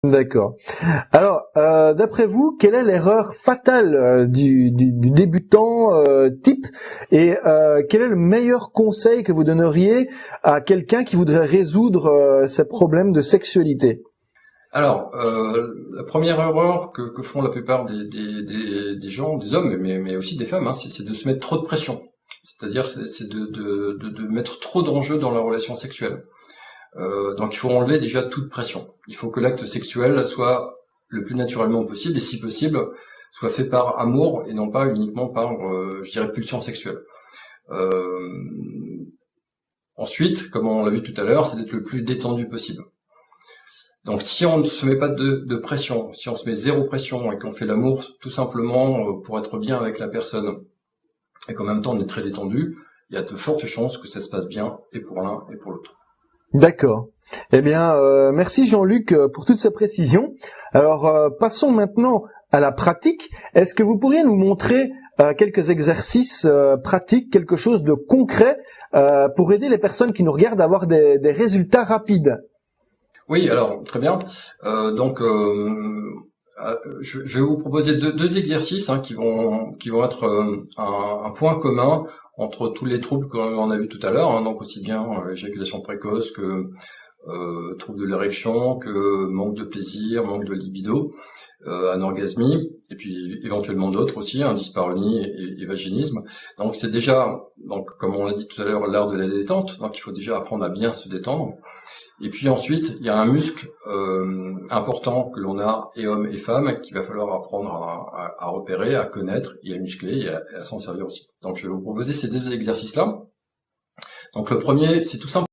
D'accord. Alors, d'après vous, quelle est l'erreur fatale du débutant type et quel est le meilleur conseil que vous donneriez à quelqu'un qui voudrait résoudre ses problèmes de sexualité? Alors, la première erreur que font la plupart des gens, des hommes, mais aussi des femmes, hein, c'est de se mettre trop de pression. C'est-à-dire, c'est de mettre trop d'enjeux dans la relation sexuelle. Donc il faut enlever déjà toute pression. Il faut que l'acte sexuel soit le plus naturellement possible et si possible soit fait par amour et non pas uniquement par, je dirais, pulsion sexuelle. Ensuite, comme on l'a vu tout à l'heure, c'est d'être le plus détendu possible. Donc si on ne se met pas de pression, si on se met zéro pression et qu'on fait l'amour tout simplement pour être bien avec la personne et qu'en même temps on est très détendu, il y a de fortes chances que ça se passe bien et pour l'un et pour l'autre. D'accord. Eh bien, merci Jean-Luc pour toutes ces précisions. Alors, passons maintenant à la pratique. Est-ce que vous pourriez nous montrer quelques exercices pratiques, quelque chose de concret pour aider les personnes qui nous regardent à avoir des résultats rapides? Oui, alors très bien. Je vais vous proposer deux exercices qui vont être un point commun entre tous les troubles qu'on a vu tout à l'heure, hein, donc aussi bien éjaculation précoce que troubles de l'érection, que manque de plaisir, manque de libido, anorgasmie, et puis éventuellement d'autres aussi, dyspareunie et vaginisme. Donc c'est déjà, donc comme on l'a dit tout à l'heure, l'art de la détente. Donc il faut déjà apprendre à bien se détendre. Et puis ensuite, il y a un muscle important que l'on a, et hommes et femmes, qu'il va falloir apprendre à repérer, à connaître, et à muscler, et à s'en servir aussi. Donc je vais vous proposer ces deux exercices-là. Donc le premier, c'est tout simple.